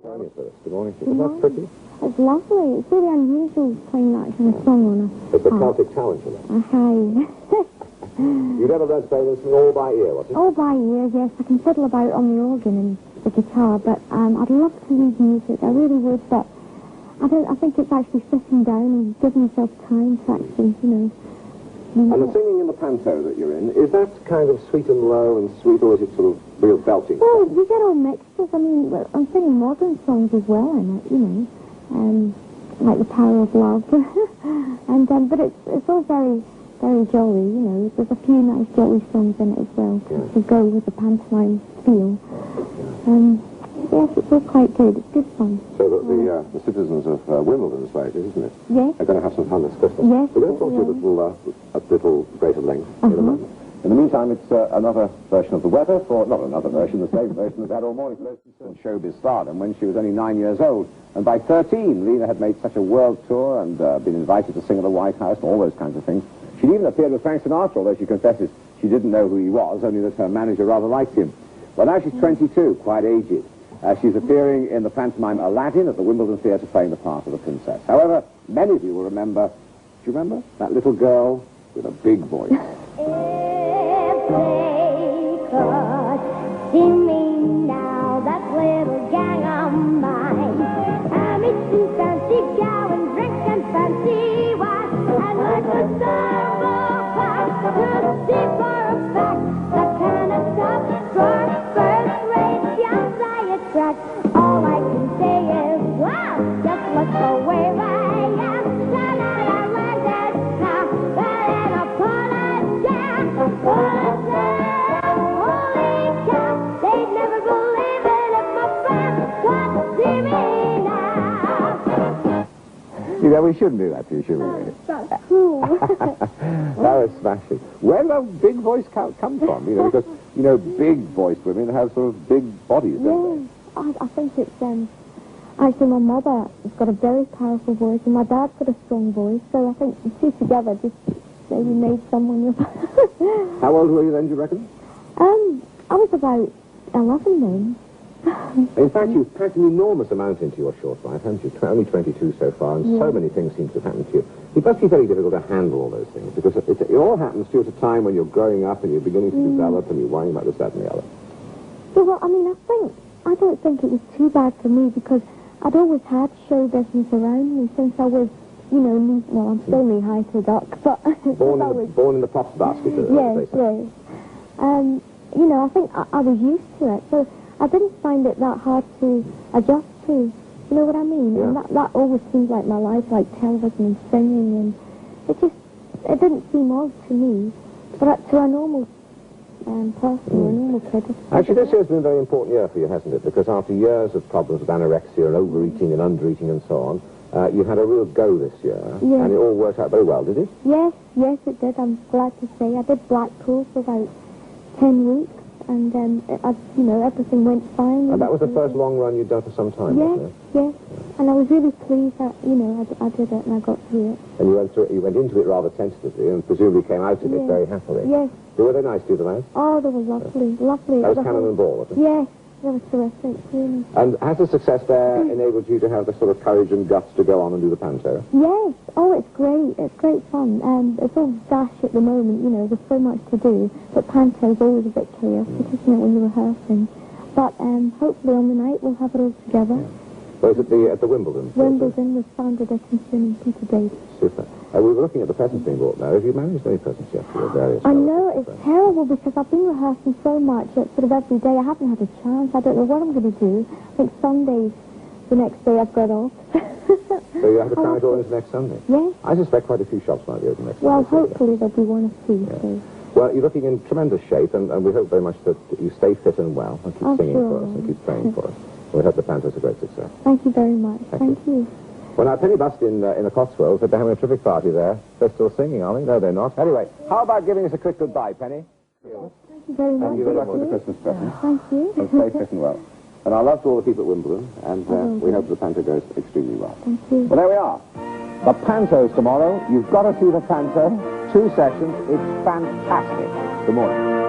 Good morning. Isn't that pretty? It's lovely. It's really unusual playing that kind of song on a It's the Celtic talent, you know. Hi. You never learned to play this all by ear, was it? All by ear, yes. I can fiddle about on the organ and the guitar, but I'd love to read music. I really would, but I think it's actually sitting down and giving yourself time to actually, And the singing in the panto that you're in, is that kind of sweet and low and sweet, or is it sort of real belting? Well, you get all mixtures. I mean, I'm singing modern songs as well in it, like The Power of Love. But it's all very, very jolly, There's a few nice jolly songs in it as well to go with the pantomime feel. Yes, it's all quite good. It's good fun. So that the citizens of Wimbledon's way, isn't it? Yes. Are going to have some fun this Christmas. Yes. We're going to talk to you a little greater length in a moment. In the meantime, it's another version of the weather not another version, the same version we've had all morning for showbiz stardom when she was only 9 years old. And by 13, Lena had made such a world tour and been invited to sing at the White House and all those kinds of things. She'd even appeared with Frank Sinatra, although she confesses she didn't know who he was, only that her manager rather liked him. Well, now she's 22, quite aged. She's appearing in the pantomime Aladdin at the Wimbledon Theatre playing the part of the princess. However, many of you will remember, do you remember? That little girl with a big voice. If they could see me now, that little gang of mine, I'm eating fancy cow and drinking fancy wine, and I could serve a pie to see for a fact that kind of stuff for first-rate young track. All I can say is, wow, just look the way I am. La la la la da da, but in a pull jam, holy cow, they'd never believe it if my friends could see me now. We shouldn't do that to you, should we? That's cool. That was smashing. Where did that big voice come from? Because, big voiced women have sort of big bodies, don't they? I think it's, actually my mother has got a very powerful voice and my dad's got a strong voice, so I think the two together just maybe made someone with How old were you then, do you reckon? I was about 11 then. In fact, you've packed an enormous amount into your short life, haven't you? Only 22 so far, and so many things seem to have happened to you. It must be very difficult to handle all those things, because it all happens to you at a time when you're growing up and you're beginning to develop and you're worrying about this, that, and the other. Yeah, well, I mean, I don't think it was too bad for me, because I'd always had show business around me since I was, I'm still knee-high to a duck, but... Born in the props basket, yes, yes. I think I was used to it, so I didn't find it that hard to adjust to, you know what I mean? Yeah. And that always seemed like my life, like television and singing, and it didn't seem odd to me, but to a normal person, or a normal kid. Actually, this year's been a very important year for you, hasn't it? Because after years of problems with anorexia and overeating and undereating and so on, you had a real go this year, and it all worked out very well, did it? Yes, it did. I'm glad to say. I did Blackpool for about 10 weeks, and everything went fine. And that was the first long run you'd done for some time, wasn't it? Yes. And I was really pleased that, I did it and I got through it. And you went into it rather tentatively and presumably came out of it very happily. Yes. Were they nice to you, the lads? Oh, they were lovely, lovely. That was Cannon Ball, wasn't it? Yes, they were terrific, really. And has the success there enabled you to have the sort of courage and guts to go on and do the panto? Yes. Oh, it's great. It's great fun. It's all dash at the moment, there's so much to do. But panto's always a bit chaotic, isn't it, when you're rehearsing? But hopefully on the night we'll have it all together. Well, at the Wimbledon? Wimbledon with Sandra Dickinson and Peter Davis. Super. We were looking at the presents being bought now. Have you managed any presents yet for your various... I know, it's terrible because I've been rehearsing so much that sort of every day I haven't had a chance. I don't know what I'm going to do. I think Sunday's the next day I've got off. So you have to cram it all into next Sunday? Yes. I suspect quite a few shops might be open next Sunday. Well, hopefully there'll be one or two. Yeah. So. Well, you're looking in tremendous shape, and we hope very much that you stay fit and well, and keep singing for us, and keep playing for us. We hope the panto's a great success. Thank you very much. Thank you. Well, now, Penny Bust in the Cotswolds said they're having a terrific party there. They're still singing, aren't they? No, they're not. Anyway, how about giving us a quick goodbye, Penny? Thank you very much. And good luck with the Christmas present. Thank you. And stay fit and well. And our love to all the people at Wimbledon, and we hope the panto goes extremely well. Thank you. Well, there we are. The panto's tomorrow. You've got to see the panto. 2 sessions. It's fantastic. Good morning.